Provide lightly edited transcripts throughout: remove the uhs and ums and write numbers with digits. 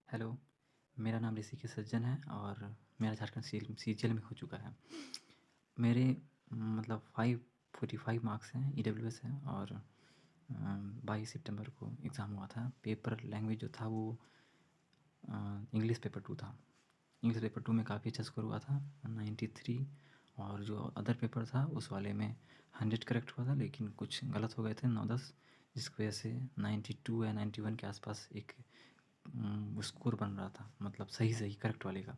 Hello, मेरा नाम ऋषिकेश सज्जन है और मेरा झारखंड सीजीएल में हो चुका है। मेरे मतलब 545 मार्क्स हैं, ईडब्ल्यूएस है और 22 सितंबर को एग्ज़ाम हुआ था। पेपर लैंग्वेज जो था वो इंग्लिश पेपर 2 था। इंग्लिश पेपर 2 में काफ़ी अच्छा स्कोर हुआ था 93, और जो अदर पेपर था उस वाले में 100 करेक्ट हुआ था, लेकिन कुछ गलत हो गए थे 9-10, जिसकी वजह से 92 या 91 के आसपास एक स्कोर बन रहा था, मतलब सही करेक्ट वाले का।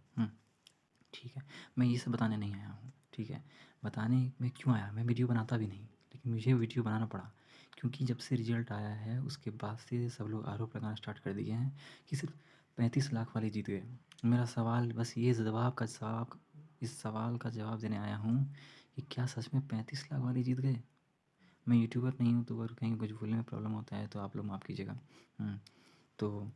ठीक है, मैं ये सब बताने नहीं आया हूँ। ठीक है, बताने में क्यों आया, मैं वीडियो बनाता भी नहीं, लेकिन मुझे वीडियो बनाना पड़ा क्योंकि जब से रिजल्ट आया है उसके बाद से सब लोग आरोप लगाना स्टार्ट कर दिए हैं कि सिर्फ 35 लाख वाले जीत गए। मेरा सवाल बस ये इस सवाल का जवाब देने आया हूँ कि क्या सच में 35 लाख वाले जीत गए। मैं यूट्यूबर नहीं हूँ, तो अगर कहीं कुछ बोलने में प्रॉब्लम होता है तो आप लोग माफ़ कीजिएगा। तो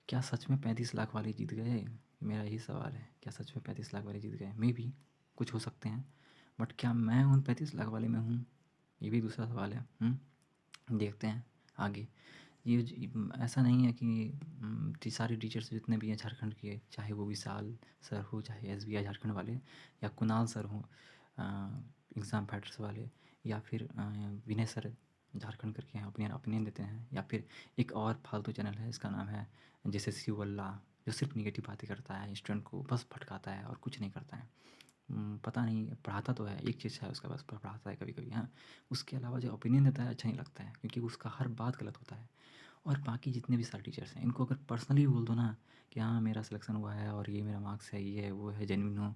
क्या सच में 35 लाख वाले जीत गए? मेरा यही सवाल है, क्या सच में 35 लाख वाले जीत गए? मेबी कुछ हो सकते हैं, बट क्या मैं उन 35 लाख वाले में हूँ? ये भी दूसरा सवाल है। देखते हैं आगे। ऐसा नहीं है कि सारे टीचर्स जितने भी हैं झारखंड के, चाहे वो विशाल सर हो, चाहे एसबीआई झारखंड वाले, या कुणाल सर हों एग्ज़ाम फाइटर्स वाले, या फिर विनय सर झारखंड करके हैं, ओपिनियन देते हैं, या फिर एक और फालतू चैनल है, इसका नाम है जैसे शिवल्ला, जो सिर्फ निगेटिव बातें करता है, स्टूडेंट को बस भटकाता है और कुछ नहीं करता है। पता नहीं, पढ़ाता तो है, एक चीज़ है उसका, बस पढ़ाता है कभी कभी। हाँ, उसके अलावा जो ओपिनियन देता है अच्छा नहीं लगता है, क्योंकि उसका हर बात गलत होता है। और बाकी जितने भी सारे टीचर्स हैं, इनको अगर पर्सनली बोल दो ना कि हाँ मेरा सिलेक्शन हुआ है और ये मेरा मार्क्स है, ये है वो है, जेन्युइन हो,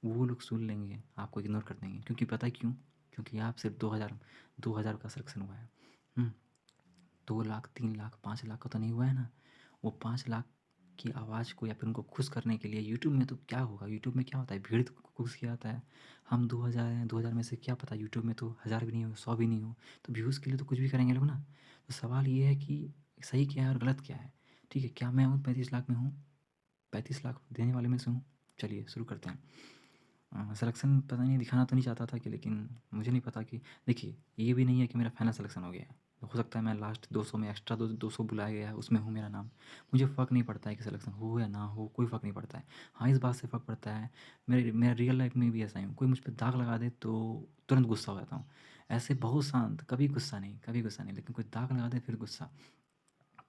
वो लोग सुन लेंगे, आपको इग्नोर कर देंगे। क्योंकि पता है क्यों? क्योंकि आप सिर्फ 2000 का सिलेक्शन हुआ है। 2 लाख, 3 लाख, 5 लाख का तो नहीं हुआ है ना। वो 5 लाख की आवाज़ को या फिर उनको खुश करने के लिए यूट्यूब में तो क्या होगा, यूट्यूब में क्या होता है, भीड़ तो खुश किया जाता है। हम 2000 हैं, 2000 में से क्या पता यूट्यूब में तो 1000 भी नहीं हो, 100 भी नहीं हो, तो व्यूज़ के लिए तो कुछ भी करेंगे लोग ना। तो सवाल ये है कि सही क्या है और गलत क्या है। ठीक है, क्या मैं उन 35 लाख में हूँ, 35 लाख देने वाले में से हूँ? चलिए शुरू करते हैं। सिलेक्शन पता नहीं, दिखाना तो नहीं चाहता था कि, लेकिन मुझे नहीं पता कि, देखिए ये भी नहीं है कि मेरा फाइनल सिलेक्शन हो गया है। हो सकता है मैं लास्ट 200 में एक्स्ट्रा 200 बुलाया गया है, उसमें हूँ मेरा नाम। मुझे फ़र्क नहीं पड़ता है कि सिलेक्शन हो या ना हो, कोई फ़र्क नहीं पड़ता है। हाँ, इस बात से फ़र्क पड़ता है, मेरा रियल लाइफ में भी ऐसा ही हूँ, कोई मुझ पे दाग लगा दे तो तुरंत गुस्सा हो जाता हूँ। ऐसे बहुत शांत, कभी गुस्सा नहीं, कभी गुस्सा नहीं, लेकिन कोई दाग लगा दे फिर गुस्सा।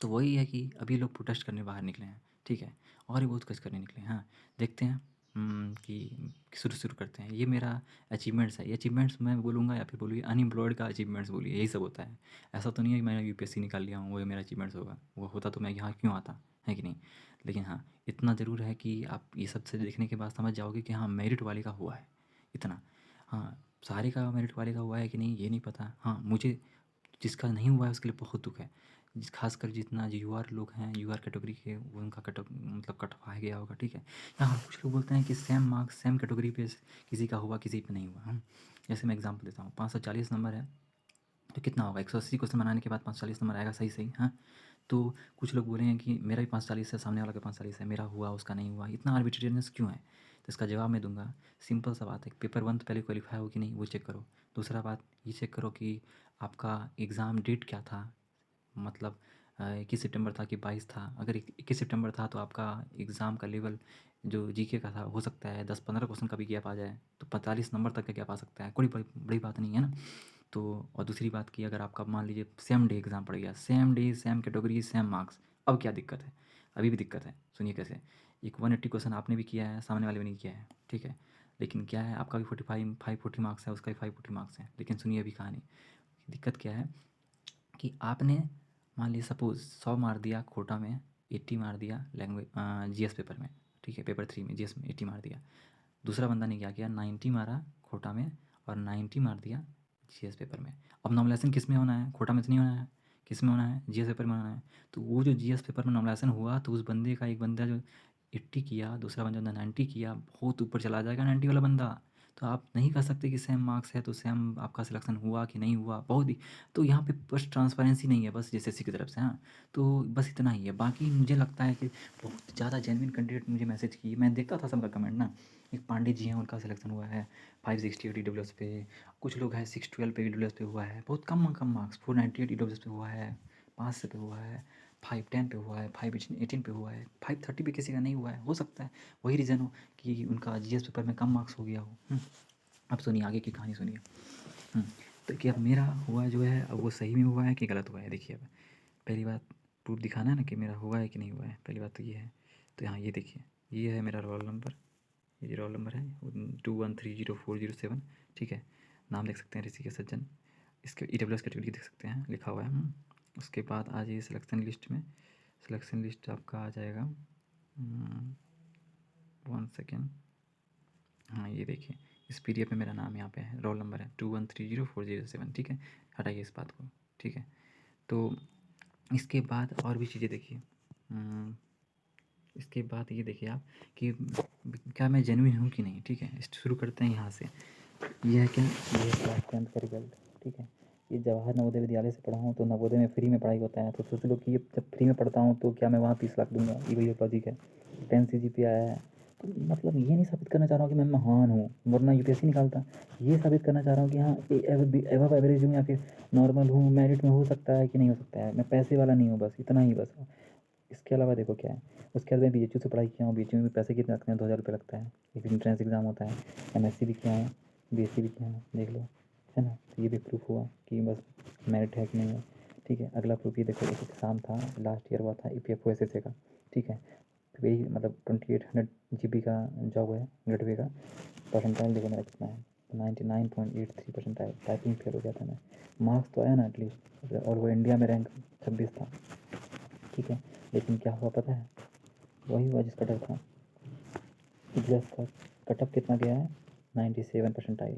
तो वही है कि अभी लोग प्रोटेस्ट करने बाहर निकले हैं। ठीक है, और भी बहुत कुछ करने निकले हैं। हाँ, देखते हैं कि शुरू करते हैं। ये मेरा अचीवमेंट्स है, ये अचीवमेंट्स मैं बोलूँगा या फिर बोलिए अनएम्प्लॉयड का अचीवमेंट्स बोलिए, यही सब होता है। ऐसा तो नहीं है कि मैंने यूपीएससी निकाल लिया हूँ, वो मेरा अचीवमेंट्स होगा। वो होता तो मैं यहाँ क्यों आता, है कि नहीं? लेकिन हाँ, इतना ज़रूर है कि आप ये सब से देखने के बाद समझ जाओगे कि हाँ मेरिट वाले का हुआ है, इतना। हाँ, सारे का मेरिट वाले का हुआ है कि नहीं ये नहीं पता। हाँ, मुझे जिसका नहीं हुआ है उसके लिए बहुत दुःख है। खासकर जितना जो यूआर लोग हैं, यूआर कैटेगरी के, वो उनका मतलब कटवाया गया होगा। ठीक है, यहाँ कुछ लोग बोलते हैं कि सेम मार्क्स सेम कैटेगरी पे किसी का हुआ, किसी पे नहीं हुआ। जैसे मैं एग्जांपल देता हूँ, 540 नंबर है तो कितना होगा, 180 क्वेश्चन बनाने के बाद 540 नंबर आएगा, सही सही। हाँ, तो कुछ लोग बोले हैं कि मेरा भी 540 है, सामने वाला का 540 है, मेरा हुआ उसका नहीं हुआ, इतना आर्बिट्रेरियसनेस क्यों है? तो इसका जवाब मैं दूंगा। सिंपल सा बात है, पेपर 1 तो पहले क्वालिफाई हो कि नहीं वो चेक करो। दूसरा बात ये चेक करो कि आपका एग्ज़ाम डेट क्या था, मतलब 21 सितंबर था कि 22 था। अगर 21 सितंबर था तो आपका एग्ज़ाम का लेवल जो जीके का था, हो सकता है 10-15 क्वेश्चन का भी गैप आ जाए, तो 45 नंबर तक का गैप आ सकता है, कोई बड़ी बड़ी बात नहीं है ना। तो और दूसरी बात कि अगर आपका मान लीजिए सेम डे एग्ज़ाम पड़ गया, same day same category same marks, अब क्या दिक्कत है? अभी भी दिक्कत है, सुनिए कैसे। एक 180 क्वेश्चन आपने भी किया है, सामने वाले भी नहीं किया है। ठीक है, लेकिन क्या है, आपका भी 540 मार्क्स है, उसका भी 540 मार्क्स है, लेकिन सुनिए अभी कहानी। दिक्कत क्या है कि आपने मान लीजिए सपोज़ 100 मार दिया कोटा में, 80 मार दिया लैंग्वेज जीएस पेपर में। ठीक है, पेपर 3 में जीएस में 80 मार दिया। दूसरा बंदा ने क्या किया, 90 मारा कोटा में और 90 मार दिया जीएस पेपर में। अब नॉर्मलाइजेशन किस में होना है, कोटा में तो नहीं होना है, किस में होना है, जीएस पेपर में होना है। तो वो जो जीएस पेपर में नॉर्मलाइजेशन हुआ, तो उस बंदे का, एक बंदा जो 80 किया, दूसरा बंदा 90 किया, बहुत ऊपर चला जाएगा 90 वाला बंदा। तो आप नहीं कह सकते कि सेम मार्क्स है तो सेम आपका सिलेक्शन हुआ कि नहीं हुआ, बहुत ही। तो यहाँ पे बस ट्रांसपेरेंसी नहीं है, बस जैसे की तरफ से। हाँ, तो बस इतना ही है। बाकी मुझे लगता है कि बहुत ज़्यादा जेन्युइन कैंडिडेट मुझे मैसेज किए, मैं देखता था सबका कमेंट ना। एक पांडे जी हैं, उनका सिलेक्शन हुआ है 568 ईडब्ल्यूएस पे। कुछ लोग हैं 612 पे ईडब्ल्यूएस पे हुआ है, बहुत कम कम मार्क्स, 498 ईडब्ल्यूएस पे हुआ है, 5 से पे हुआ है। 510 पे हुआ है, 518 पे हुआ है, 530 पे किसी का नहीं हुआ है, हो सकता है वही रीज़न हो कि उनका जीएस पेपर में कम मार्क्स हो गया हो। अब सुनिए आगे की कहानी सुनिए। तो कि अब मेरा हुआ जो है, अब वो सही में हुआ है कि गलत हुआ है, देखिए अब पहली बात प्रूफ दिखाना है ना कि मेरा हुआ है कि नहीं हुआ है, पहली बात तो ये है। तो यहाँ ये देखिए, ये है मेरा रोल नंबर, ये रोल नंबर है 21304007, ठीक है। नाम देख सकते हैं ऋषिकेश सज्जन, इसके EWS कैटेगरी देख सकते हैं लिखा हुआ है। उसके बाद आ जाइए सिलेक्शन लिस्ट में, सिलेक्शन लिस्ट आपका आ जाएगा 1 सेकेंड, हाँ ये देखिए इस PDF में मेरा नाम यहाँ पे है, रोल नंबर है 21304007, ठीक है। हटाइए इस बात को, ठीक है। तो इसके बाद और भी चीज़ें देखिए, इसके बाद ये देखिए आप कि क्या मैं जेन्युइन हूँ कि नहीं, ठीक है। शुरू करते हैं यहाँ से। ये है क्या, ये है क्लास 10th का रिजल्ट, ठीक है। ये जवाहर नवोदय विद्यालय से पढ़ा हूँ, तो नवोदय में फ्री में पढ़ाई होता है, तो सोच लो कि ये जब फ्री में पढ़ता हूँ तो क्या मैं वहाँ 30 लाख दूंगा, ये वही लॉजिक है। 10 CGPA आया है, तो मतलब ये नहीं साबित करना चाह रहा हूँ कि मैं महान हूँ, वरना UPSC निकालता। ये साबित करना चाह रहा हूँ कि हाँ एवब एवरेज हूँ या फिर नॉर्मल हूँ, मेरिट में हो सकता है कि नहीं हो सकता है, मैं पैसे वाला नहीं हूँ, बस इतना ही बस। इसके अलावा देखो क्या है, उसके बाद मैं BHU से पढ़ाई किया हूँ, BHU में पैसे कितने लगते हैं, 2000 रुपये लगता है, एक एंट्रेंस एग्ज़ाम होता है। MSc भी किया हूँ, BSc भी किया हूँ, देख लो, है ना। तो ये भी प्रूफ हुआ कि बस मेरिट है कि नहीं है, ठीक है। अगला प्रूफ ये देखो, एक एग्ज़ाम था लास्ट ईयर हुआ था EPFO SSA का, ठीक है। तो यही मतलब 2800 GB का जॉब है, गेटवे का। परसेंटाइल देखो मेरा कितना है, 99.83 परसेंटाइल, टाइपिंग फेल हो गया था मैं, मार्क्स तो आया ना एटलीस्ट, और वो इंडिया में रैंक 26 था, ठीक है। लेकिन क्या हुआ पता है, वही हुआ जिसका डर था। प्लस का कटअप कितना गया है, 97 परसेंटाइल,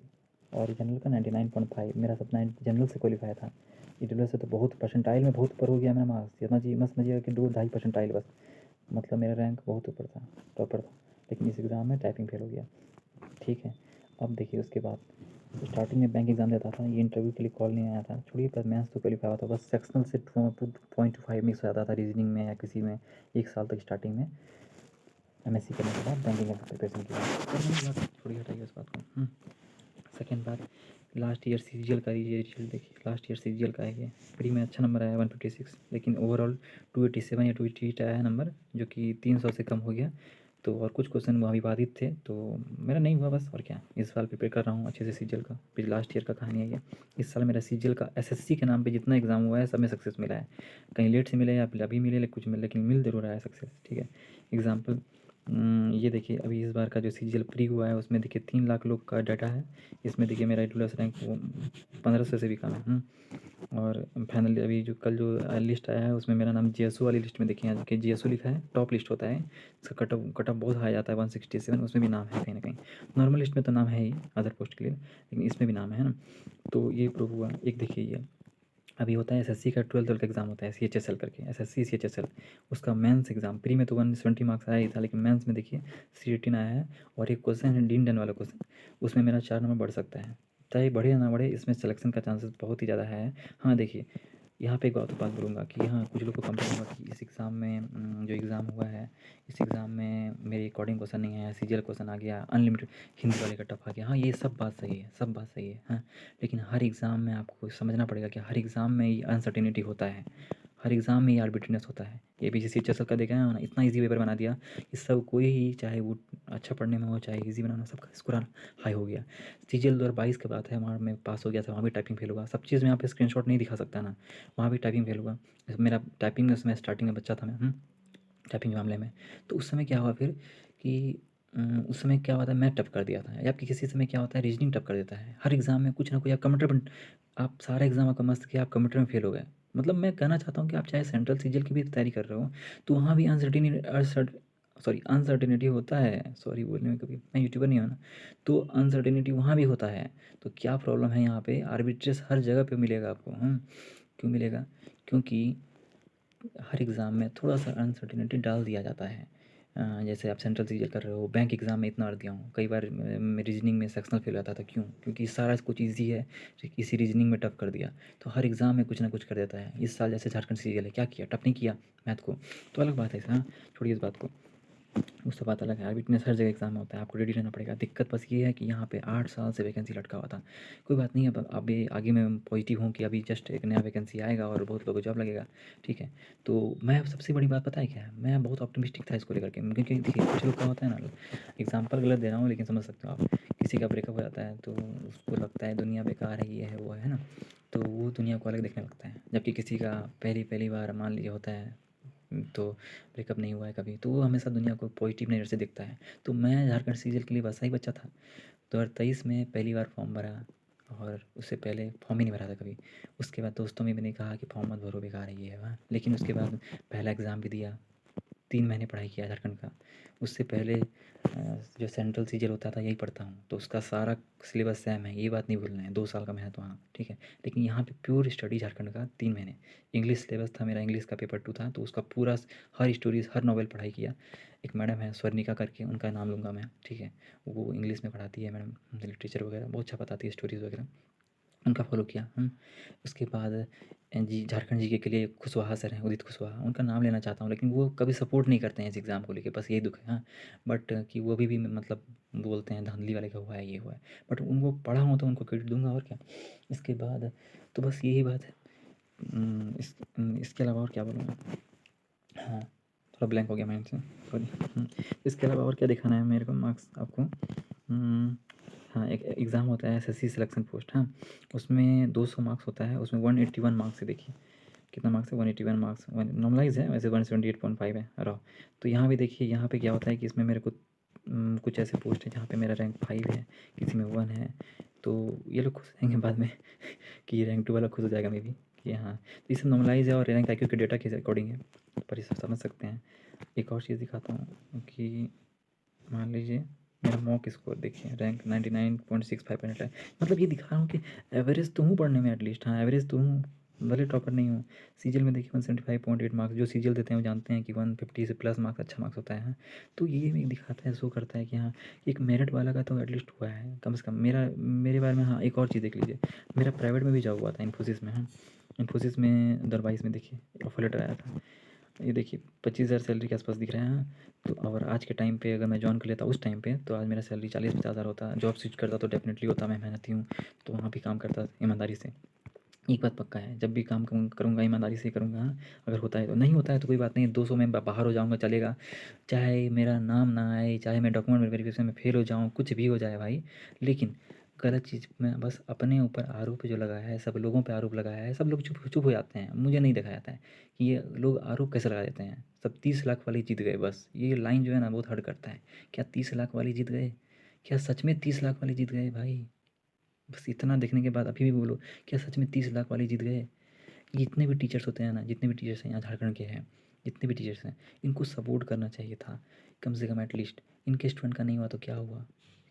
और जनरल का 99.5, मेरा सब जनरल से क्वालिफाई था। जनरल से तो बहुत परसेंटाइल में बहुत ऊपर हो गया मेरा मार्क्स, समझिए मत समझिएगा कि 2-2.5 परसेंटाइल बस, मतलब मेरा रैंक बहुत ऊपर था, टॉपर था। लेकिन इस एग्ज़ाम में टाइपिंग फेल हो गया, ठीक है। अब देखिए उसके बाद स्टार्टिंग में बैंक एग्ज़ाम देता था, ये इंटरव्यू के लिए कॉल नहीं आया था, छोड़िए, पर मैथ्स तो क्वालिफाई हुआ था, बस सेक्शनल से 0.25 मिक्स हो जाता था रीजनिंग में या किसी में, 1 साल तक स्टार्टिंग में। MSc करने के बाद बैंकिंग का प्रिपरेशन किया, छोड़िए हटाइए उस बात को। सेकेंड बात, लास्ट ईयर CGL का ये रिजल्ट देखिए, लास्ट ईयर CGL का है ये, प्री में अच्छा नंबर आया 156, लेकिन ओवरऑल 287 या 288 आया है नंबर, जो कि 300 से कम हो गया। तो और कुछ क्वेश्चन वहाँ विवादित थे, तो मेरा नहीं हुआ बस, और क्या। इस साल प्रिपेयर कर रहा हूँ अच्छे से CGL का, फिर लास्ट ईयर का कहानी है ये। इस साल मेरा CGL का SSC के नाम पे जितना एग्ज़ाम हुआ है सब में सक्सेस मिला है, कहीं लेट से मिले या फिर अभी मिले, कुछ मिले, लेकिन मिल ज़रूर रहा है सक्सेस, ठीक है। एग्ज़ाम्पल ये देखिए, अभी इस बार का जो CGL प्री हुआ है उसमें देखिए 3 लाख लोग का डाटा है, इसमें देखिए मेरा EWS रैंक 1500 से भी कम है। और फाइनली अभी जो कल जो लिस्ट आया है उसमें मेरा नाम GSO वाली लिस्ट में देखिए, यहाँ देखिए GSO लिखा है, टॉप लिस्ट होता है इसका, कट ऑफ बहुत हाई आता है 167, उसमें भी नाम है कहीं ना कहीं। नॉर्मल लिस्ट में तो नाम है ही अदर पोस्ट के लिए, लेकिन इसमें भी नाम है ना। तो ये प्रूव हुआ। एक देखिए ये अभी होता है SSC का 12th का एग्ज़ाम होता है, CHSL करके, SSC CHSL, उसका मेंस एग्ज़ाम, प्री में तो 170 मार्क्स आया ही था, लेकिन मेंस में देखिए 318 आया है। और एक क्वेश्चन है डीन डन वाला क्वेश्चन, उसमें मेरा 4 नंबर बढ़ सकता है, चाहे बढ़े या ना बढ़े, इसमें सिलेक्शन का चांसेस बहुत ही ज़्यादा है। हाँ देखिए, यहाँ पे एक बात बोलूँगा कि हाँ कुछ लोग को कंप्लेन होगा कि इस एग्ज़ाम में जो एग्ज़ाम हुआ है, इस एग्ज़ाम में मेरे अकॉर्डिंग क्वेश्चन नहीं आया, CGL क्वेश्चन आ गया, अनलिमिटेड हिंदी वाले का टफ आ गया। हाँ ये सब बात सही है, सब बात सही है, हाँ। लेकिन हर एग्ज़ाम में आपको समझना पड़ेगा कि हर एग्ज़ाम में ये अनसर्टेनिटी होता है, हर एग्ज़ाम में ये आर्बिट्रीनेस होता है। ये भी जैसे CHSL का देखा है ना, इतना ईजी पेपर बना दिया कि सब कोई ही, चाहे वो अच्छा पढ़ने में हो चाहे ईजी बनाना, सबका स्कोर हाई हो गया। CGL 2022 की बात है, वहाँ मैं पास हो गया था, वहाँ भी टाइपिंग फेल हुआ, सब चीज़ में यहाँ पे स्क्रीनशॉट नहीं दिखा सकता ना, वहाँ भी टाइपिंग फेल हुआ। मेरा टाइपिंग में उसमें स्टार्टिंग में बच्चा था मैं, टाइपिंग के मामले में। तो उस समय क्या हुआ फिर कि उस समय क्या हुआ था, मैं टफ कर दिया था, या आपकी किसी समय क्या होता है रीजनिंग टफ कर देता है। हर एग्ज़ाम में कुछ ना कुछ, आप कंप्यूटर पर, आप सारा एग्ज़ाम आपका मस्त किया, आप कंप्यूटर में फेल हो गए। मतलब मैं कहना चाहता हूँ कि आप चाहे सेंट्रल CGL की भी तैयारी कर रहे हो, तो वहाँ भी अनसर्टेनिटी होता है, सॉरी बोलने में, कभी मैं यूट्यूबर नहीं हूँ ना, तो अनसर्टेनिटी वहाँ भी होता है। तो क्या प्रॉब्लम है यहाँ पे, आर्बिट्रेस हर जगह पे मिलेगा आपको। क्यों मिलेगा, क्योंकि हर एग्ज़ाम में थोड़ा सा अनसर्टेनिटी डाल दिया जाता है। जैसे आप सेंट्रल CGL कर रहे हो, बैंक एग्ज़ाम में इतना बार दिया हूँ, कई बार मैं रीजनिंग में सेक्शनल फेल आता था, क्यों, क्योंकि सारा कुछ ईजी है, इसी रीजनिंग में टफ कर दिया। तो हर एग्ज़ाम में कुछ ना कुछ कर देता है। इस साल जैसे झारखंड CGL है, क्या किया, टफ नहीं किया मैथ को, तो अलग बात है, हाँ छोड़िए इस बात को। उससे बात अलग है। यार विटनेस हर जगह एग्ज़ाम में होता है, आपको रेडी रहना पड़ेगा। दिक्कत बस ये है कि यहाँ पे 8 साल से वैकेंसी लटका हुआ था। कोई बात नहीं, अब अभी आगे मैं पॉजिटिव हूँ कि अभी जस्ट एक नया वैकेंसी आएगा और बहुत लोगों को जॉब लगेगा, ठीक है। तो मैं सबसे बड़ी बात पता है क्या है, मैं बहुत ऑप्टिमिस्टिक था इसको लेकर के, क्योंकि देखिए कुछ लोग का होता है ना, एग्जाम्पल गलत दे रहा हूँ लेकिन समझ सकते हो आप। किसी का ब्रेकअप हो जाता है तो उसको लगता है दुनिया बेकार है, ये है वो है ना, तो वो दुनिया को अलग देखने लगता है। जबकि किसी का पहली पहली बार मान लीजिए होता है, तो ब्रेकअप नहीं हुआ है कभी, तो वो हमेशा दुनिया को पॉजिटिव नज़र से देखता है। तो मैं झारखंड सीरियल के लिए वैसा ही बच्चा था। 2023 में पहली बार फॉर्म भरा, और उससे पहले फॉर्म ही नहीं भरा था कभी। उसके बाद दोस्तों में भी नहीं कहा कि फॉर्म मत भरो, बेकार है ये है वह, लेकिन उसके बाद पहला एग्ज़ाम भी दिया। 3 महीने पढ़ाई किया झारखंड का। उससे पहले जो सेंट्रल सीजल होता था यही पढ़ता हूँ, तो उसका सारा सिलेबस सेम है, ये बात नहीं भूलना है। 2 साल का मैं है तो हाँ, ठीक है। लेकिन यहाँ पे प्योर स्टडी झारखंड का 3 महीने। इंग्लिश सिलेबस था मेरा, इंग्लिश का पेपर 2 था, तो उसका पूरा हर स्टोरीज़, हर नॉवेल पढ़ाई किया। एक मैडम है स्वर्णिका करके, उनका नाम लूँगा मैं, ठीक है। वो इंग्लिश में पढ़ाती है मैडम, लिटरेचर वगैरह बहुत अच्छा बताती है, स्टोरीज़ वगैरह। उनका फ़ॉलो किया। उसके बाद जी झारखंड जीके के लिए कुशवाहा सर हैं, उदित कुशवाहा, उनका नाम लेना चाहता हूँ, लेकिन वो कभी सपोर्ट नहीं करते हैं इस एग्ज़ाम को लेके, बस यही दुःख है। हाँ, बट कि वो भी मतलब बोलते हैं धांधली वाले का हुआ है, ये हुआ है, बट उनको पढ़ा हूँ तो उनको क्रेडिट दूँगा और क्या। इसके बाद तो बस यही बात है। इसके अलावा और क्या बोलूँ मैं? हाँ, थोड़ा ब्लैंक हो गया माइंड से, सॉरी। इसके अलावा और क्या दिखाना है मेरे को मार्क्स आपको? हाँ, एक एग्ज़ाम होता है एसएससी सिलेक्शन पोस्ट, हाँ, उसमें 200 मार्क्स होता है, उसमें 181 मार्क्स है। देखिए कितना मार्क्स है, 181 मार्क्स, नॉर्मलाइज है वैसे, 178.5 है रॉ। तो यहाँ भी देखिए, यहाँ पे क्या होता है कि इसमें मेरे को कुछ ऐसे पोस्ट है जहाँ पे मेरा रैंक 5 है, किसी में 1 है। तो ये लोग खुश रहेंगे बाद में कि रैंक 2 वाला खुश हो जाएगा मे बी, कि हाँ, तो ये सब नॉर्मलाइज है और रैंक आईक्यू के डेटा के अकॉर्डिंग है, पर ये सब समझ सकते हैं। एक और चीज़ दिखाता हूँ कि मान लीजिए मेरा मॉक स्कोर देखिए, रैंक 99.65 है। मतलब ये दिखा रहा हूँ कि एवरेज तो हूँ पढ़ने में एटलीस्ट, हाँ एवरेज तो हूँ, भले टॉपर नहीं हूँ। सीजीएल में देखिए 175.8 मार्क्स, जो सीजीएल देते हैं वो जानते हैं कि 150 से प्लस मार्क्स अच्छा मार्क्स होता है। हाँ, तो ये भी दिखाता है, शो करता है कि हाँ एक मेरिट वाला का तो एटलीस्ट हुआ है कम से कम। मेरे बारे में हाँ, एक और चीज़ देख लीजिए, मेरा प्राइवेट में भी जॉब हुआ था इन्फोसिस में। हाँ, इन्फोसिस में 2022 में देखिए ऑफर लेटर आया था। ये देखिए 25,000 सैलरी के आसपास दिख रहे हैं। तो और आज के टाइम पे अगर मैं जॉइन कर लेता उस टाइम पे, तो आज मेरा सैलरी 40-50 हज़ार होता। जॉब स्विच करता तो डेफिनेटली होता, मैं मेहनती हूँ तो वहाँ भी काम करता ईमानदारी से। एक बात पक्का है, जब भी काम करूँगा ईमानदारी से करूँगा। हाँ, अगर होता है तो, नहीं होता है तो कोई बात नहीं, 200 में बाहर हो जाऊँगा चलेगा। चाहे मेरा नाम ना आए, चाहे मैं डॉक्यूमेंट वेरिफिकेशन में फेल हो जाऊँ, कुछ भी हो जाए भाई, लेकिन गलत चीज़ में बस अपने ऊपर आरोप जो लगाया है, सब लोगों पे आरोप लगाया है, सब लोग चुप चुप हो जाते हैं। मुझे नहीं देखा जाता है कि ये लोग आरोप कैसे लगा देते हैं। सब 30 लाख वाले जीत गए, बस ये लाइन जो है ना बहुत हर्ट करता है। क्या 30 लाख वाले जीत गए? क्या सच में 30 लाख वाले जीत गए भाई? बस इतना देखने के बाद अभी भी बोलो, क्या सच में 30 लाख वाले जीत गए? जितने भी टीचर्स होते हैं ना, जितने भी टीचर्स हैं यहाँ झारखंड के हैं, जितने भी टीचर्स हैं, इनको सपोर्ट करना चाहिए था कम से कम एटलीस्ट। इनके स्टूडेंट का नहीं हुआ तो क्या हुआ?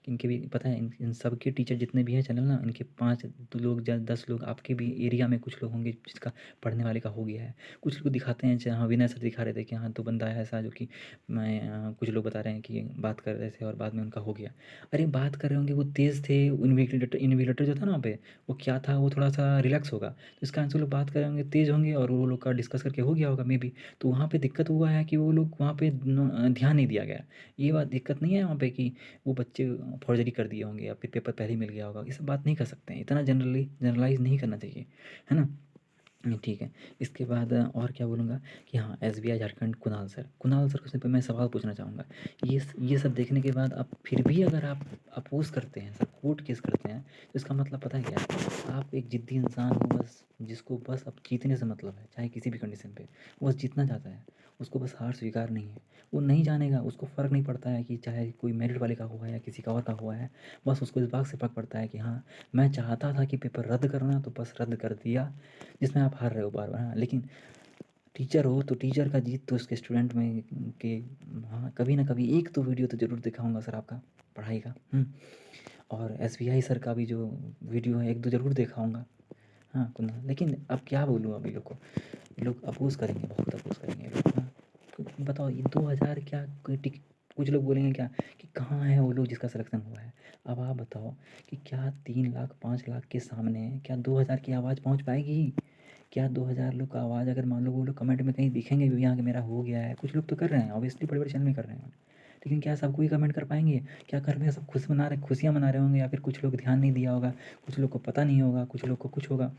इनके भी पता है, इन सब के टीचर जितने भी हैं चैनल ना, इनके 5 2 लोग या 10 लोग आपके भी एरिया में कुछ लोग होंगे जिसका पढ़ने वाले का हो गया है। कुछ लोग दिखाते हैं, जैसे हाँ विनय सर दिखा रहे थे कि हाँ तो बंदा है ऐसा जो कि मैं कुछ लोग बता रहे हैं कि बात कर रहे थे और बाद में उनका हो गया। अरे बात कर रहे होंगे, वो तेज़ थे, इन्विजिलेटर जो था ना वहाँ पे, वो क्या था, वो थोड़ा सा रिलैक्स होगा, तो इसका आंसर लोग बात कर रहे होंगे, तेज़ होंगे और वो लोग का डिस्कस करके हो गया होगा मे बी। तो वहाँ पे दिक्कत हुआ है कि वो लोग वहाँ पे ध्यान नहीं दिया गया। ये बात दिक्कत नहीं है वहाँ पे कि वो बच्चे फॉर्जरी कर दिए होंगे या फिर पेपर पहले ही मिल गया होगा, ये सब बात नहीं कर सकते हैं, इतना जनरलाइज नहीं करना चाहिए, है ना। ठीक है। इसके बाद और क्या बोलूँगा कि हाँ, एसबीआई झारखंड कुणाल सर से मैं सवाल पूछना चाहूँगा। ये सब देखने के बाद अब फिर भी अगर आप अपोज़ करते हैं, सपोर्ट केस करते हैं, तो इसका मतलब पता है क्या है? आप एक ज़िद्दी इंसान हो बस, जिसको बस अब जीतने से मतलब है, चाहे किसी भी कंडीशन पे। वो बस जीतना चाहता है, उसको बस हार स्वीकार नहीं है। वो नहीं जानेगा, उसको फ़र्क नहीं पड़ता है कि चाहे कोई मेरिट वाले का हुआ है या किसी का और का हुआ है। बस उसको इस बात से फ़र्क पड़ता है कि हाँ, मैं चाहता था कि पेपर रद्द करना, तो बस रद्द कर दिया। जिसमें आप हार रहे हो बार-बार, हाँ, लेकिन टीचर हो तो टीचर का जीत तो उसके स्टूडेंट में के हाँ, कभी ना कभी एक तो वीडियो तो ज़रूर देखा होगा सर आपका पढ़ाई का। और एसबीआई सर का भी जो वीडियो है 1-2 ज़रूर देखा होगा। हाँ, कुनाल, लेकिन अब क्या बोलूँ अब ये लोग को, ये लोग अपोज़ करेंगे, बहुत अपोज़ करेंगे ये लोग। हाँ, तो बताओ ये 2000 क्या कोई टिक, कुछ लोग बोलेंगे क्या कि कहाँ है वो लोग जिसका सिलेक्शन हुआ है? अब आप बताओ कि क्या 3 लाख 5 लाख के सामने क्या 2000 की आवाज़ पहुँच पाएगी? क्या 2000 लोग का आवाज़, अगर मान लो वो लोग कमेंट में कहीं दिखेंगे भी यहाँ कि मेरा हो गया है, कुछ लोग तो कर रहे हैं ऑब्वियसली, बड़े-बड़े चैनल में कर रहे हैं। लेकिन क्या सबको ही कमेंट कर पाएँगे? क्या घर में सब खुशियाँ मना रहे होंगे, या फिर कुछ लोग ध्यान नहीं दिया होगा, कुछ लोग को पता नहीं होगा, कुछ लोग को कुछ होगा।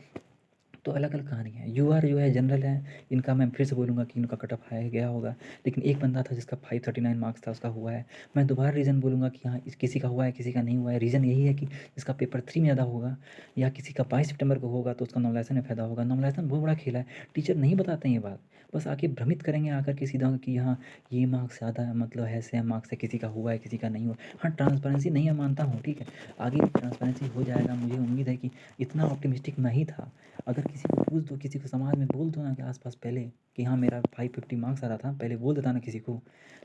तो अलग-अलग कहानी है। यूआर जो है जनरल है, इनका मैं फिर से बोलूँगा कि इनका कट ऑफ हाई गया होगा। लेकिन एक बंदा था जिसका 539 मार्क्स था, उसका हुआ है। मैं दोबारा रीज़न बोलूँगा कि हाँ, इस किसी का हुआ है, किसी का नहीं हुआ है। रीज़न यही है कि जिसका पेपर 3 में ज़्यादा होगा, या किसी का 22 सितंबर को होगा, तो उसका नॉमिनेशन में फ़ायदा होगा। नॉमिनेशन बहुत बड़ा खेल है। टीचर नहीं बताते हैं ये बात। बस आके भ्रमित करेंगे आकर के सीधा कि हाँ, ये मार्क्स ज़्यादा है, मतलब ऐसे है मार्क्स है, किसी का हुआ है, किसी का नहीं हुआ। हाँ, ट्रांसपेरेंसी नहीं मैं मानता हूँ, ठीक है। आगे भी ट्रांसपेरेंसी हो जाएगा, मुझे उम्मीद है कि इतना ऑप्टिमिस्टिक मैं ही था। अगर किसी को पूछ दो, किसी को समाज में बोल दो ना कि आस-पास पहले कि हाँ, मेरा 550 मार्क्स आ रहा था, पहले बोल देता ना किसी को,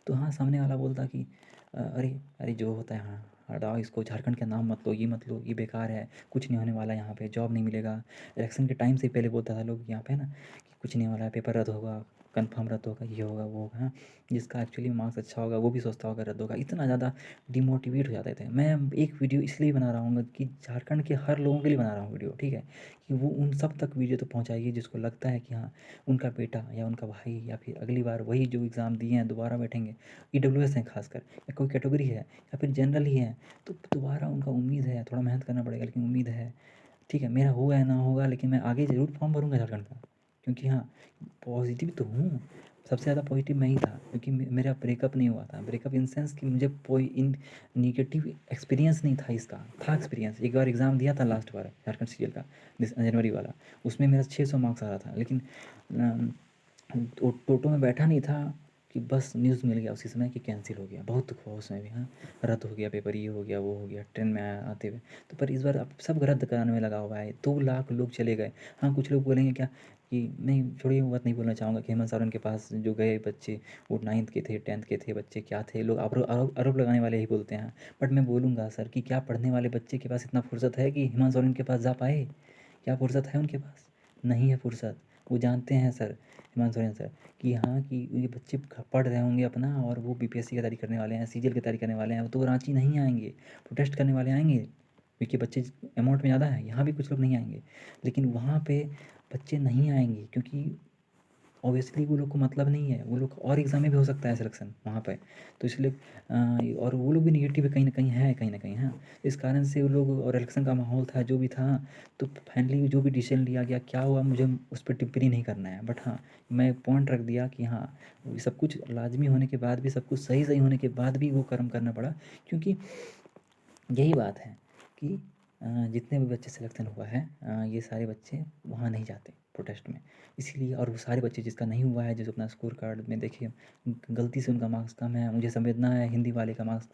तो हाँ, सामने वाला बोलता कि अरे! अरे जो होता है, हाँ, हटाओ इसको, झारखंड का नाम मत लो, ये बेकार है, कुछ नहीं होने वाला है यहाँ पे, जॉब नहीं मिलेगा। इलेक्शन के टाइम से ही पहले बोलता था लोग यहाँ पे ना कि कुछ नहीं वाला है, पेपर रद्द होगा, कन्फर्म रद्द होगा, ये होगा, वो होगा, हाँ। जिसका एक्चुअली मार्क्स अच्छा होगा वो भी सोचता होगा रद्द होगा। इतना ज़्यादा डिमोटिवेट हो जाते थे। मैं एक वीडियो इसलिए बना रहा हूँ कि झारखंड के हर लोगों के लिए बना रहा हूँ वीडियो, ठीक है? कि वो उन सब तक वीडियो तो पहुँचाइए जिसको लगता है कि हाँ, उनका बेटा या उनका भाई या फिर अगली बार वही जो एग्ज़ाम दिए हैं दोबारा बैठेंगे, ईडब्ल्यूएस हैं ख़ासकर, या कोई कैटेगरी है या फिर जनरल ही है, तो दोबारा उनका उम्मीद है, थोड़ा मेहनत करना पड़ेगा लेकिन उम्मीद है। ठीक है, मेरा होगा या ना होगा, लेकिन मैं आगे ज़रूर फॉर्म भरूँगा झारखंड का, क्योंकि हाँ, पॉज़िटिव तो हूँ। सबसे ज़्यादा पॉज़िटिव मैं ही था, क्योंकि मेरा ब्रेकअप नहीं हुआ था। ब्रेकअप इन सेंस कि मुझे कोई इन नेगेटिव एक्सपीरियंस नहीं था इसका, था एक्सपीरियंस। एक बार एग्ज़ाम दिया था लास्ट बार झारखंड सीजीएल का, जनवरी वाला, उसमें मेरा 600 मार्क्स आ रहा था, लेकिन टोटो में बैठा नहीं था कि बस न्यूज़ मिल गया उसी समय कि कैंसिल हो गया। बहुत दुःख हुआ उस समय भी, हाँ, रद्द हो गया पेपर, ये हो गया, वो हो गया, ट्रेन में आते हुए। तो पर इस बार अब सब रद्द कराने में लगा हुआ है, 2 लाख लोग चले गए। हाँ, कुछ लोग बोलेंगे क्या कि नहीं, छोड़िए, वो बात नहीं बोलना चाहूँगा कि हेमंत सोरेन के पास जो गए बच्चे, वो 9th के थे, 10th के थे बच्चे, क्या थे, लोग आरोप लगाने वाले ही बोलते हैं। बट मैं बोलूँगा सर कि क्या पढ़ने वाले बच्चे के पास इतना फुर्सत है कि हेमंत सोरेन के पास जा पाए? क्या फुर्सत है उनके पास? नहीं है फुर्सत। वो जानते हैं सर, हेमंत सोरेन सर, कि हाँ, कि ये बच्चे पढ़ रहे होंगे अपना, और वो बीपीएससी की तैयारी करने वाले हैं, सीजीएल की तैयारी करने वाले हैं, तो वो रांची नहीं आएंगे, प्रोटेस्ट करने वाले आएंगे, क्योंकि बच्चे अमाउंट में ज़्यादा है। यहाँ भी कुछ लोग नहीं आएंगे, लेकिन वहाँ पे बच्चे नहीं आएंगे क्योंकि ऑब्वियसली वो लोग को मतलब नहीं है, वो लोग और एग्ज़ाम में भी हो सकता है सिलेक्शन वहाँ पे, तो इसलिए और वो लोग भी नेगेटिव कहीं न कहीं है, कहीं न कहीं, हाँ। इस कारण से वो लोग, और इलेक्शन का माहौल था जो भी था, तो फाइनली जो भी डिसीजन लिया गया, क्या हुआ मुझे उस पे टिप्पणी नहीं करना है। बट हाँ, मैं पॉइंट रख दिया कि हाँ, ये सब कुछ लाज़मी होने के बाद भी, सब कुछ सही होने के बाद भी वो कर्म करना पड़ा, क्योंकि यही बात है कि जितने भी बच्चे सिलेक्शन हुआ है, ये सारे बच्चे वहाँ नहीं जाते प्रोटेस्ट में। इसीलिए, और वो सारे बच्चे जिसका नहीं हुआ है, जो अपना स्कोर कार्ड में देखिए गलती से उनका मार्क्स कम है, मुझे संवेदना है हिंदी वाले का मार्क्स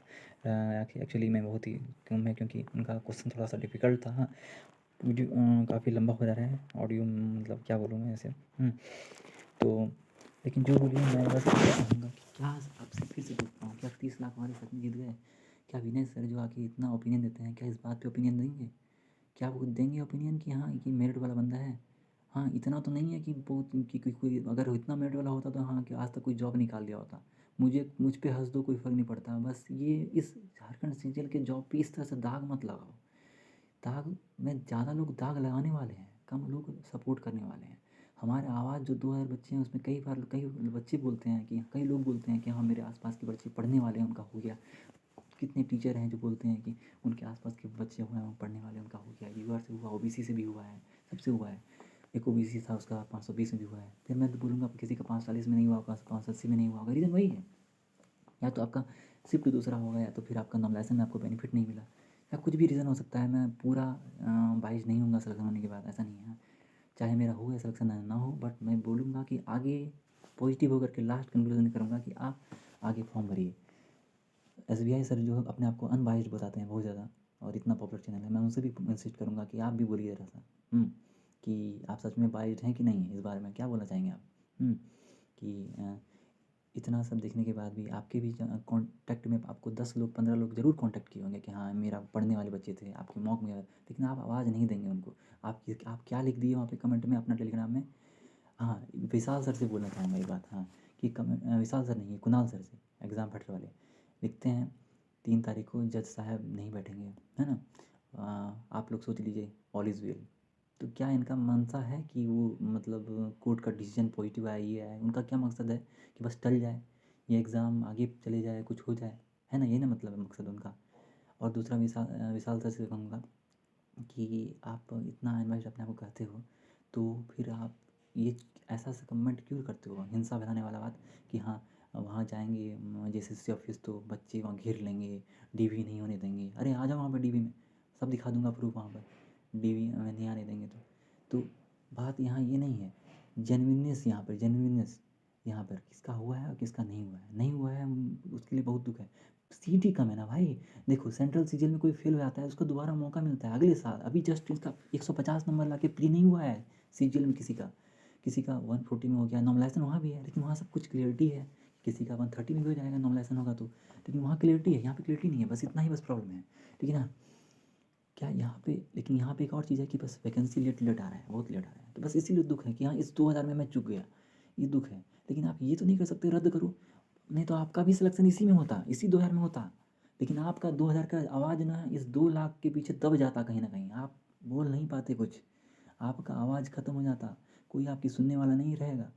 एक्चुअली में बहुत ही कम है, क्योंकि उनका क्वेश्चन थोड़ा सा डिफ़िकल्ट था। हाँ, वीडियो काफ़ी लंबा हो जा रहा है ऑडियो, मतलब क्या बोलूँ मैं ऐसे। तो लेकिन जो बोलिए, मैं बस ये कहूँगा कि क्या आपसे फिर से पूछता हूँ, क्या 30 लाख हमारे सच में जीत गए? क्या विनय सर जो आके इतना ओपिनियन देते हैं, क्या इस बात पे ओपिनियन देंगे? क्या वो देंगे ओपिनियन कि हाँ, ये मेरिट वाला बंदा है? हाँ, इतना तो नहीं है कि बहुत कि कोई अगर इतना मेरिट वाला होता तो हाँ, कि आज तक कोई जॉब निकाल दिया होता। मुझ पे हँस दो, कोई फ़र्क नहीं पड़ता। बस ये इस झारखंड सीजीएल के जॉब पे इस तरह से दाग मत लगाओ। दाग में ज़्यादा लोग दाग लगाने वाले हैं, कम लोग सपोर्ट करने वाले हैं। हमारे आवाज़ जो 2000 बच्चे हैं, उसमें कई बार कई बच्चे बोलते हैं कि, कई लोग बोलते हैं कि हाँ, मेरे आस-पास के बच्चे पढ़ने वाले हैं, उनका हो गया। कितने टीचर हैं जो बोलते हैं कि उनके आस-पास के बच्चे हुए हैं, वो पढ़ने वाले, उनका हो गया। यूआर से हुआ, ओबीसी से भी हुआ है, सबसे हुआ है। एक ओबीसी था, उसका 520 में भी हुआ है। फिर मैं तो बोलूँगा किसी का 540 में नहीं हुआ, 580 में नहीं हुआ होगा, रीज़न वही है। या तो आपका शिफ्ट दूसरा होगा, या तो फिर आपका नॉमिनेशन में आपको बेनिफिट नहीं मिला, या कुछ भी रीज़न हो सकता है। मैं पूरा बाइस नहीं हूँगा सिलेक्शन होने के बाद, ऐसा नहीं है। चाहे मेरा हो या सिलेक्शन ना हो, बट मैं बोलूँगा कि आगे पॉजिटिव होकर के लास्ट कंक्लूजन करूँगा कि आप आगे फॉर्म भरिए। एसबीआई सर जो अपने आप को अनबाइस्ड बताते हैं बहुत ज़्यादा, और इतना पॉपुलर चैनल है, मैं उनसे भी इंसिस्ट करूँगा कि आप भी बोलिए ज़रा सा, कि आप सच में बाइस्ड हैं कि नहीं है, इस बारे में क्या बोलना चाहेंगे आप? कि इतना सब देखने के बाद भी आपके भी कॉन्टैक्ट में आपको 10 लोग, 15 लोग ज़रूर कॉन्टैक्ट किए होंगे कि हाँ, मेरा पढ़ने वाले बच्चे थे, आपके मॉक में, लेकिन आप आवाज़ नहीं देंगे उनको। आप क्या लिख दिए वहाँ पे कमेंट में अपना टेलीग्राम में? हाँ, विशाल सर से बोलना चाहूँगा ये बात, हाँ, कि विशाल सर नहीं, कुणाल सर से, एग्ज़ाम फैक्टर वाले, लिखते हैं 3 तारीख को जज साहब नहीं बैठेंगे, है ना? आप लोग सोच लीजिए, ऑल इज़ वेल। तो क्या इनका मंशा है कि वो, मतलब कोर्ट का डिसीजन पॉजिटिव आया, ये आया, उनका क्या मकसद है कि बस टल जाए? ये एग्ज़ाम आगे चले जाए, कुछ हो जाए, है ना? ये ना मतलब है मकसद उनका। और दूसरा विशाल सर से कहूँगा कि आप इतना इन्वेस्ट अपने आप को करते हो, तो फिर आप ये ऐसा सा कमेंट क्यों करते हो, हिंसा फैलाने वाला बात कि हाँ वहाँ जाएंगे जेसीसी ऑफिस तो बच्चे वहाँ घेर लेंगे, डीवी नहीं होने देंगे। अरे आ जाओ वहाँ पर डीवी में, सब दिखा दूंगा प्रूफ वहाँ पर, डीवी में नहीं आने देंगे तो बात यहाँ ये नहीं है, जेन्युइननेस यहाँ पर, जेन्युइननेस यहाँ पर किसका हुआ है और किसका नहीं हुआ है। नहीं हुआ है उसके लिए बहुत दुख है, सीट ही कम है ना भाई। देखो सेंट्रल सीजन में कोई फेल हो जाता है उसको दोबारा मौका मिलता है अगले साल। अभी जस्ट इसका 150 नंबर लाके प्री नहीं हुआ है सीजीएल में, किसी का 140 में हो गया, नॉर्मलाइजेशन वहाँ भी है, लेकिन वहाँ सब कुछ क्लियरिटी है। किसी का 130 में भी हो जाएगा नॉर्मलाइजेशन होगा तो, लेकिन वहाँ क्लियरिटी है, यहाँ पे क्लियरिटी नहीं है, बस इतना ही बस प्रॉब्लम है। लेकिन हाँ क्या यहाँ पे, लेकिन यहाँ पे एक और चीज़ है कि बस वैकेंसी लेट लेट आ रहा है, बहुत लेट आ रहा है, तो बस इसीलिए दुख है कि हाँ इस 2000 में मैं चूक गया, ये दुख है। लेकिन आप ये तो नहीं कर सकते रद्द करो, नहीं तो आपका भी सिलेक्शन इसी में होता, इसी 2000 में होता। लेकिन आपका 2000 का आवाज़ ना इस 2 लाख के पीछे दब जाता कहीं ना कहीं, आप बोल नहीं पाते कुछ, आपका आवाज़ ख़त्म हो जाता, कोई आपकी सुनने वाला नहीं रहेगा।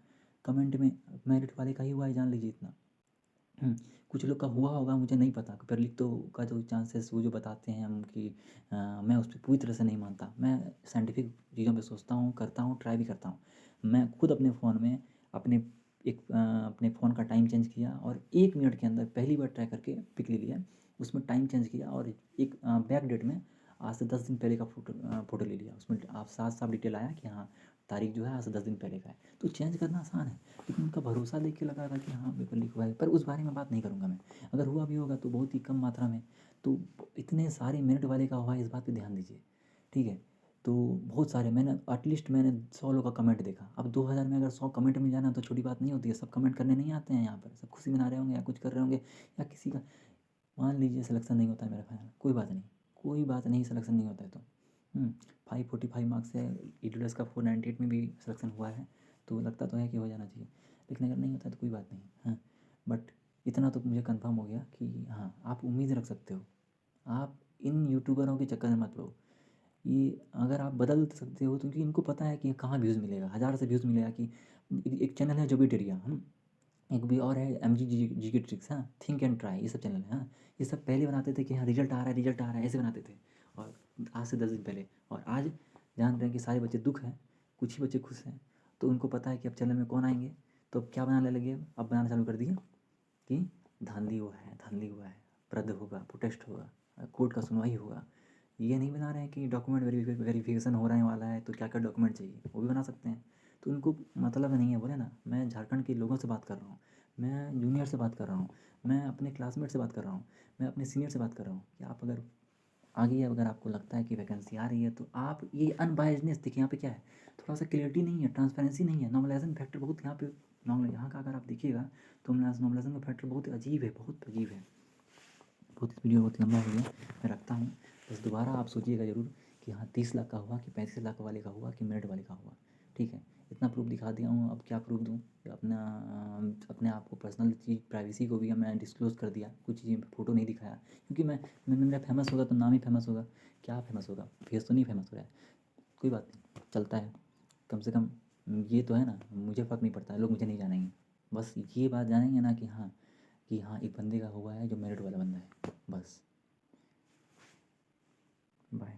कमेंट में मेरिट वाले का ही हुआ है जान लीजिए इतना। कुछ लोग का हुआ होगा मुझे नहीं पता, पर लिखतों का जो चांसेस वो जो बताते हैं हम कि मैं उस पर पूरी तरह से नहीं मानता। मैं साइंटिफिक चीज़ों पे सोचता हूँ, करता हूँ, ट्राई भी करता हूँ। मैं खुद अपने फ़ोन में अपने अपने फ़ोन का टाइम चेंज किया और 1 मिनट के अंदर पहली बार ट्राई करके पिक ले लिया, उसमें टाइम चेंज किया और एक बैक डेट में आज से 10 दिन पहले का फ़ोटो ले लिया। उसमें आप साफ साफ डिटेल आया कि हाँ तारीख जो है आज से 10 दिन पहले का है। तो चेंज करना आसान है, लेकिन उनका भरोसा देख के लगा था कि हाँ पेपर लीक हुआ है, पर उस बारे में बात नहीं करूँगा मैं। अगर हुआ भी होगा तो बहुत ही कम मात्रा में, तो इतने सारे मेरिट वाले का हुआ है, इस बात पे ध्यान दीजिए, ठीक है। तो बहुत सारे मैंने एटलीस्ट मैंने 100 लोग का कमेंट देखा। अब 2000 में अगर 100 कमेंट मिल जाना तो छोटी बात नहीं होती है, सब कमेंट करने नहीं आते हैं यहाँ पर, सब खुशी मना रहे होंगे या कुछ कर रहे होंगे, या किसी का मान लीजिए सिलेक्शन नहीं होता है मेरा फाइनल, कोई बात नहीं, कोई बात नहीं, सिलेक्शन नहीं होता है तो 545 मार्क्स है, EWS का 498 में भी सिलेक्शन हुआ है, तो लगता तो है कि हो जाना चाहिए। लेकिन अगर नहीं होता है तो कोई बात नहीं, हाँ। बट इतना तो मुझे कंफर्म हो गया कि हाँ आप उम्मीद रख सकते हो। आप इन यूट्यूबरों के चक्कर में मत लो, ये अगर आप बदल सकते हो तो, क्योंकि इनको पता है कि कहाँ व्यूज़ मिलेगा, 1000 से व्यूज़ मिलेगा कि एक चैनल है जोबिटेरिया, एक भी और है जी के ट्रिक्स, हाँ, थिंक एंड ट्राई, ये सब चैनल है, हाँ। ये सब पहले बनाते थे कि हाँ रिजल्ट आ रहा है, रिजल्ट आ रहा है, ऐसे बनाते थे, और आज से 10 दिन पहले। और आज जान रहे हैं कि सारे बच्चे दुख हैं, कुछ ही बच्चे खुश हैं, तो उनको पता है कि अब चैनल में कौन आएंगे, तो अब क्या बनाने लगे, अब बनाना चालू कर दिए कि धांधली हुआ है, धांधली हुआ है, रद्द होगा, प्रोटेस्ट होगा, कोर्ट का सुनवाई होगा। ये नहीं बना रहे हैं कि डॉक्यूमेंट वेरिफिकेशन हो रहे वाला है तो क्या क्या डॉक्यूमेंट चाहिए, वो भी बना सकते हैं। तो उनको मतलब नहीं है, बोले ना, मैं झारखंड के लोगों से बात कर रहा हूँ, मैं जूनियर से बात कर रहा हूँ, मैं अपने क्लासमेट से बात कर रहा हूँ, मैं अपने सीनियर से बात कर रहा हूँ कि आप अगर आगे अगर आपको लगता है कि वैकेंसी आ रही है तो आप ये अनबायसनेस देखिए, यहाँ पे क्या है, थोड़ा सा क्लियरिटी नहीं है, ट्रांसपेरेंसी नहीं है, नॉर्मलाइजेशन फैक्टर बहुत यहाँ पे, नॉर्मल यहाँ का अगर आप देखिएगा तो नॉर्मलाइजेशन का फैक्टर बहुत अजीब है, बहुत अजीब है। बहुत इस वीडियो बहुत लंबा हो गया, मैं रखता हूँ। बस दोबारा आप सोचिएगा ज़रूर कि हाँ 30 लाख का हुआ कि 35 लाख वाले का हुआ कि मेरिट वाले का हुआ, ठीक है। इतना प्रूफ दिखा दिया हूँ, अब क्या प्रूफ दूँ, अपना अपने आप को पर्सनल चीज़ प्राइवेसी को भी मैं डिस्क्लोज़ कर दिया, कुछ चीज़ें फ़ोटो नहीं दिखाया, क्योंकि मेरा फेमस होगा तो नाम ही फेमस होगा, क्या फेमस होगा, फेस तो नहीं फेमस हो रहा है, कोई बात नहीं, चलता है। कम से कम ये तो है ना, मुझे फ़र्क नहीं पड़ता है, लोग मुझे नहीं जानेंगे, बस ये बात जानेंगे ना कि हाँ एक बंदे का हुआ है जो मेरिट वाला बंदा है, बस। बाय।